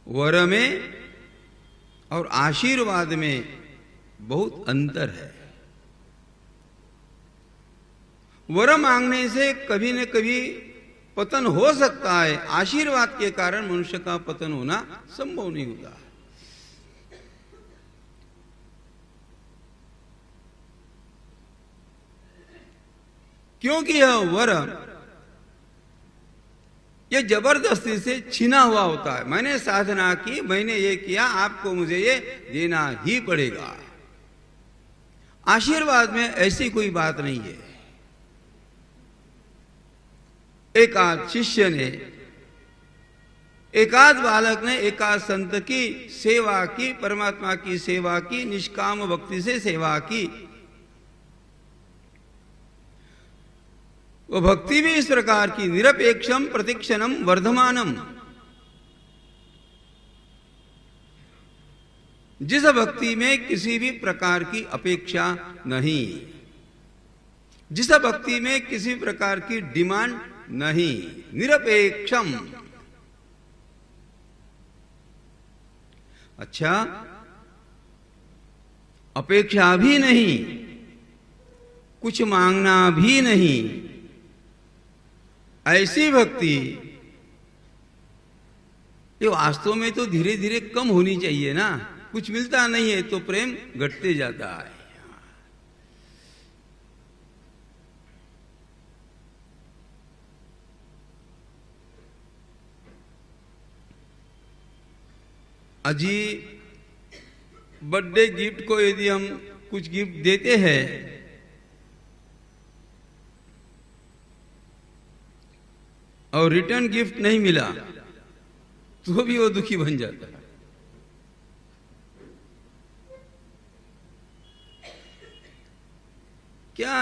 वर में और आशीर्वाद में बहुत अंतर है। वर मांगने से कभी न कभी पतन हो सकता है, आशीर्वाद के कारण मनुष्य का पतन होना संभव नहीं होता। क्योंकि यह वर यह जबरदस्ती से छीना हुआ होता है। मैंने साधना की, मैंने ये किया, आपको मुझे ये देना ही पड़ेगा। आशीर्वाद में ऐसी कोई बात नहीं है। एकाध शिष्य ने, एकाध बालक ने एकाध संत की सेवा की, परमात्मा की सेवा की, निष्काम भक्ति से सेवा की। वो भक्ति भी इस प्रकार की, निरपेक्षम प्रतिक्षणम वर्धमानम। जिस भक्ति में किसी भी प्रकार की अपेक्षा नहीं, जिस भक्ति में किसी प्रकार की डिमांड नहीं, निरपेक्षम। अच्छा, अपेक्षा भी नहीं, कुछ मांगना भी नहीं, ऐसी भक्ति ये वास्तव में तो धीरे धीरे कम होनी चाहिए ना। कुछ मिलता नहीं है तो प्रेम घटते जाता है। अजी बर्थडे गिफ्ट को यदि हम कुछ गिफ्ट देते हैं और रिटर्न गिफ्ट नहीं मिला तो भी वो दुखी बन जाता है। क्या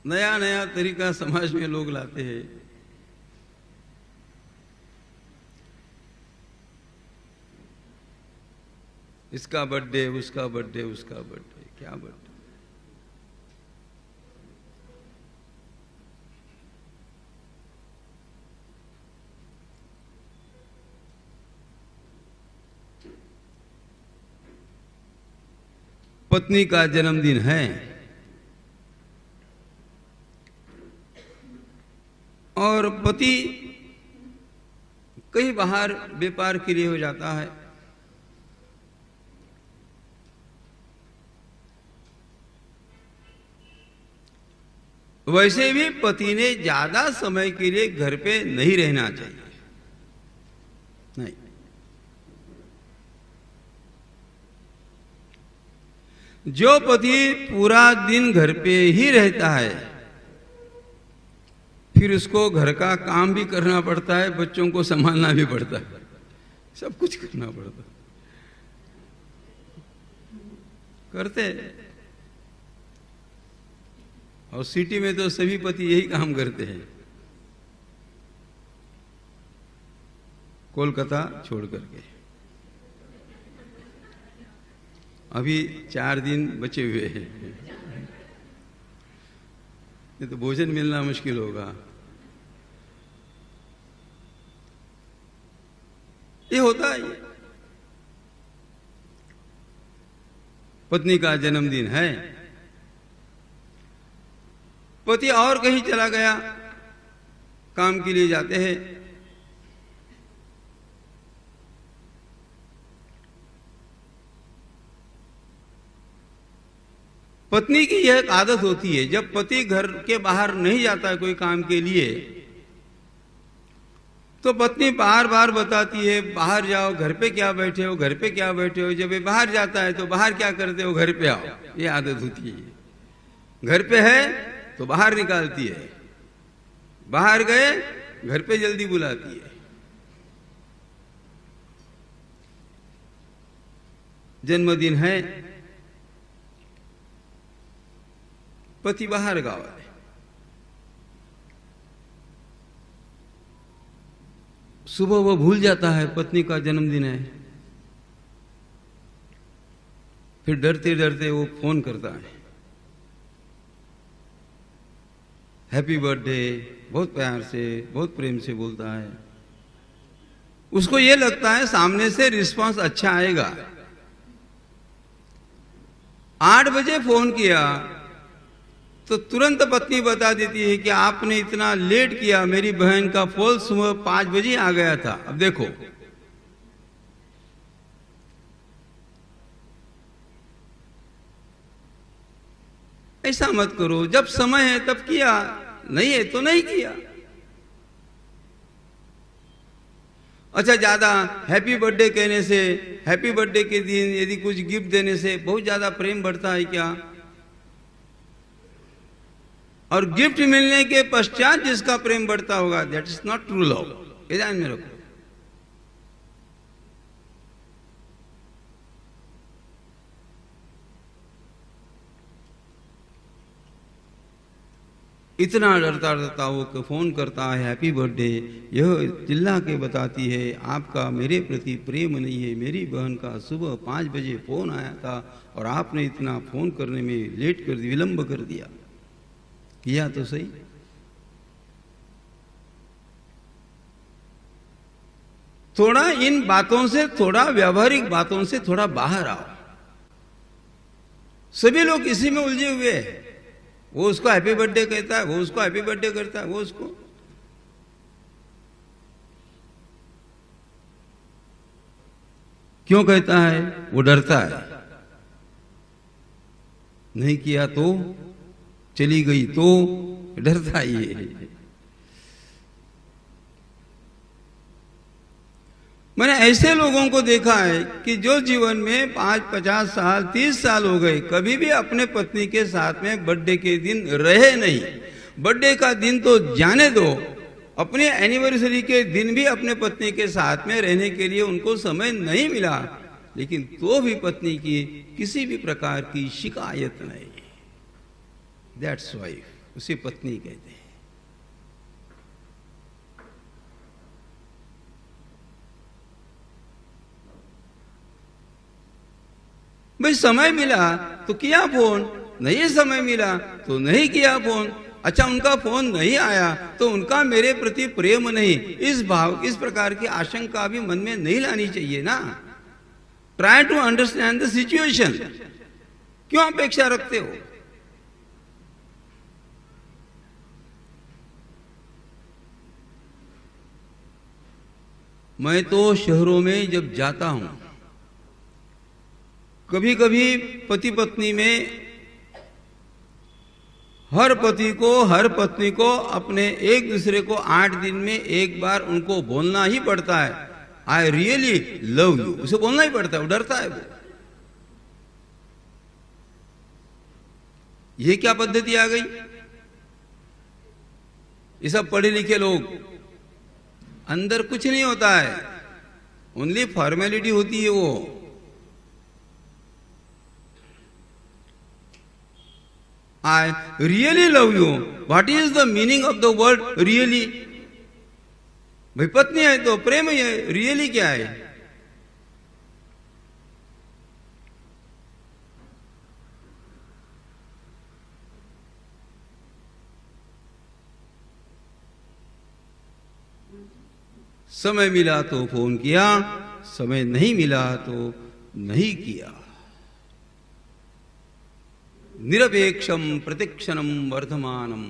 नया नया तरीका समाज में लोग लाते हैं। इसका बर्थडे, उसका बर्थडे, उसका बर्थडे, क्या बर्थडे। पत्नी का जन्मदिन है और पति कहीं बाहर व्यापार के लिए हो जाता है। वैसे भी पति ने ज्यादा समय के लिए घर पे नहीं रहना चाहिए। नहीं, जो पति पूरा दिन घर पे ही रहता है फिर उसको घर का काम भी करना पड़ता है, बच्चों को संभालना भी पड़ता है, सब कुछ करना पड़ता है। करते और सिटी में तो सभी पति यही काम करते हैं, कोलकाता छोड़ करके। अभी 4 दिन बचे हुए हैं, ये तो भोजन मिलना मुश्किल होगा। ये होता है। पत्नी का जन्मदिन है, पति और कहीं चला गया, काम के लिए जाते हैं। पत्नी की यह आदत होती है, जब पति घर के बाहर नहीं जाता है कोई काम के लिए तो पत्नी बार बार बताती है बाहर जाओ, घर पे क्या बैठे हो, घर पे क्या बैठे हो। जब ये बाहर जाता है तो बाहर क्या करते हो, घर पे आओ, ये आदत होती है। घर पे है तो बाहर निकालती है, बाहर गए घर पे जल्दी बुलाती है। जन्मदिन है, पति बाहर गाँव है, सुबह वो भूल जाता है पत्नी का जन्मदिन है, फिर डरते डरते वो फोन करता है, हैप्पी बर्थडे, बहुत प्यार से बहुत प्रेम से बोलता है। उसको ये लगता है सामने से रिस्पांस अच्छा आएगा। 8 बजे फोन किया तो तुरंत पत्नी बता देती है कि आपने इतना लेट किया, मेरी बहन का फोन सुबह 5 बजे आ गया था। अब देखो, ऐसा मत करो, जब समय है तब किया, नहीं है तो नहीं किया। अच्छा, ज्यादा हैप्पी बर्थडे कहने से, हैप्पी बर्थडे के दिन यदि कुछ गिफ्ट देने से बहुत ज्यादा प्रेम बढ़ता है क्या? और गिफ्ट मिलने के पश्चात जिसका प्रेम बढ़ता होगा, that is not true love. ये ध्यान में रखो। इतना डरता डरता वो फोन करता है, हैप्पी बर्थडे, यह चिल्ला के बताती है आपका मेरे प्रति प्रेम नहीं है, मेरी बहन का सुबह 5 बजे फोन आया था और आपने इतना फोन करने में लेट कर दिया, विलंब कर दिया। किया तो सही। थोड़ा इन बातों से, थोड़ा व्यावहारिक बातों से थोड़ा बाहर आओ। सभी लोग इसी में उलझे हुए हैं। वो उसको हैप्पी बर्थडे कहता है, वो उसको हैप्पी बर्थडे करता है, वो उसको। क्यों कहता है? वो डरता है, नहीं किया तो, चली गई तो, डरता ही है। मैंने ऐसे लोगों को देखा है कि जो जीवन में 5, 50 साल, 30 साल हो गए, कभी भी अपने पत्नी के साथ में बर्थडे के दिन रहे नहीं। बर्थडे का दिन तो जाने दो, अपने एनिवर्सरी के दिन भी अपने पत्नी के साथ में रहने के लिए उनको समय नहीं मिला, लेकिन तो भी पत्नी की किसी भी प्रकार की शिकायत नहीं। दैट्स वाइफ, उसे पत्नी कहते हैं। भाई समय मिला तो किया फोन, नहीं समय मिला तो नहीं किया फोन। अच्छा, उनका फोन नहीं आया तो उनका मेरे प्रति प्रेम नहीं, इस भाव, इस प्रकार की आशंका भी मन में नहीं लानी चाहिए ना। Try to understand the situation. क्यों अपेक्षा रखते हो? मैं तो शहरों में जब जाता हूं, कभी कभी पति पत्नी में हर पति को, हर पत्नी को अपने एक दूसरे को 8 दिन में एक बार उनको बोलना ही पड़ता है, आई रियली लव यू। उसे बोलना ही पड़ता है, वो डरता है। वो ये क्या पद्धति आ गई? ये सब पढ़े लिखे लोग, अंदर कुछ नहीं होता है, ओनली फॉर्मेलिटी होती है। वो I really love you. What is the meaning of the word really? भाई पत्नी है तो प्रेम ही है, रियली क्या है? समय मिला तो फोन किया, समय नहीं मिला तो नहीं किया। निरपेक्षम प्रतिक्षणम वर्धमानम।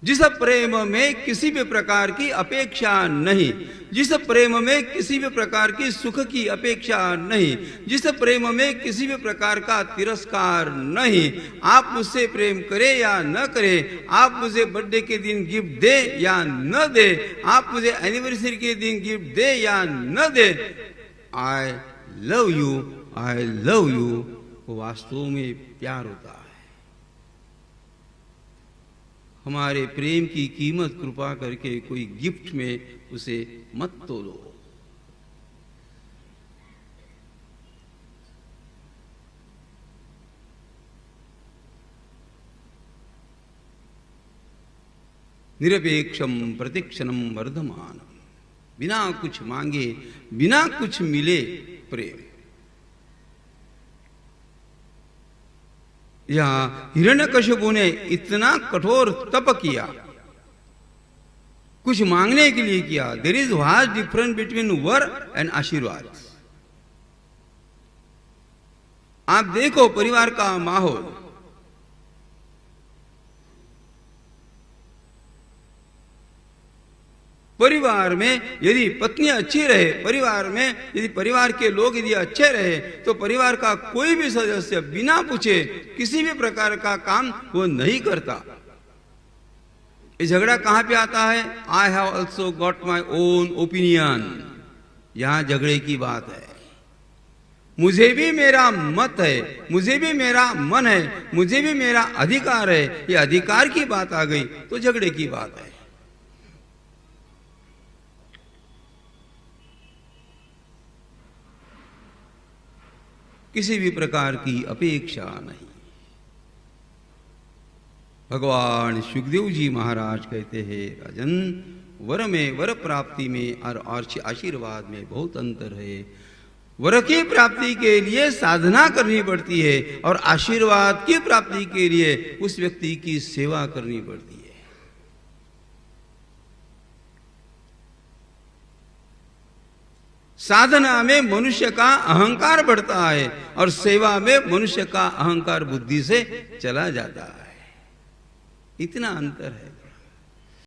जिस प्रेम में किसी भी प्रकार की अपेक्षा नहीं, जिस प्रेम में किसी भी प्रकार की सुख की अपेक्षा नहीं, जिस प्रेम में किसी भी प्रकार का तिरस्कार नहीं, आप मुझसे प्रेम करें या न करें, आप मुझे बर्थडे के दिन गिफ्ट दे या न दे, आप मुझे एनिवर्सरी के दिन गिफ्ट दे या न दे, I love you, I love you, वो वास्तव में प्यार होता है। हमारे प्रेम की कीमत कृपा करके कोई गिफ्ट में उसे मत तोलो। निरपेक्षम प्रतिक्षणम वर्धमानम। बिना कुछ मांगे, बिना कुछ मिले प्रेम। यहां हिरण्यकशिपु ने इतना कठोर तप किया, कुछ मांगने के लिए किया। There is vast difference between वर एंड आशीर्वाद। आप देखो परिवार का माहौल, परिवार में यदि पत्नी अच्छी रहे, परिवार में यदि परिवार के लोग यदि अच्छे रहे, तो परिवार का कोई भी सदस्य बिना पूछे किसी भी प्रकार का काम वो नहीं करता। ये झगड़ा कहां पे आता है? I have also got my own opinion. यहां झगड़े की बात है। मुझे भी मेरा मत है, मुझे भी मेरा मन है, मुझे भी मेरा अधिकार है। ये अधिकार की बात आ गई तो झगड़े की बात है। किसी भी प्रकार की अपेक्षा नहीं। भगवान सुखदेव जी महाराज कहते हैं, राजन, वर में, वर प्राप्ति में और आशीर्वाद में बहुत अंतर है। वर की प्राप्ति के लिए साधना करनी पड़ती है और आशीर्वाद की प्राप्ति के लिए उस व्यक्ति की सेवा करनी पड़ती है। साधना में मनुष्य का अहंकार बढ़ता है और सेवा में मनुष्य का अहंकार बुद्धि से चला जाता है। इतना अंतर है।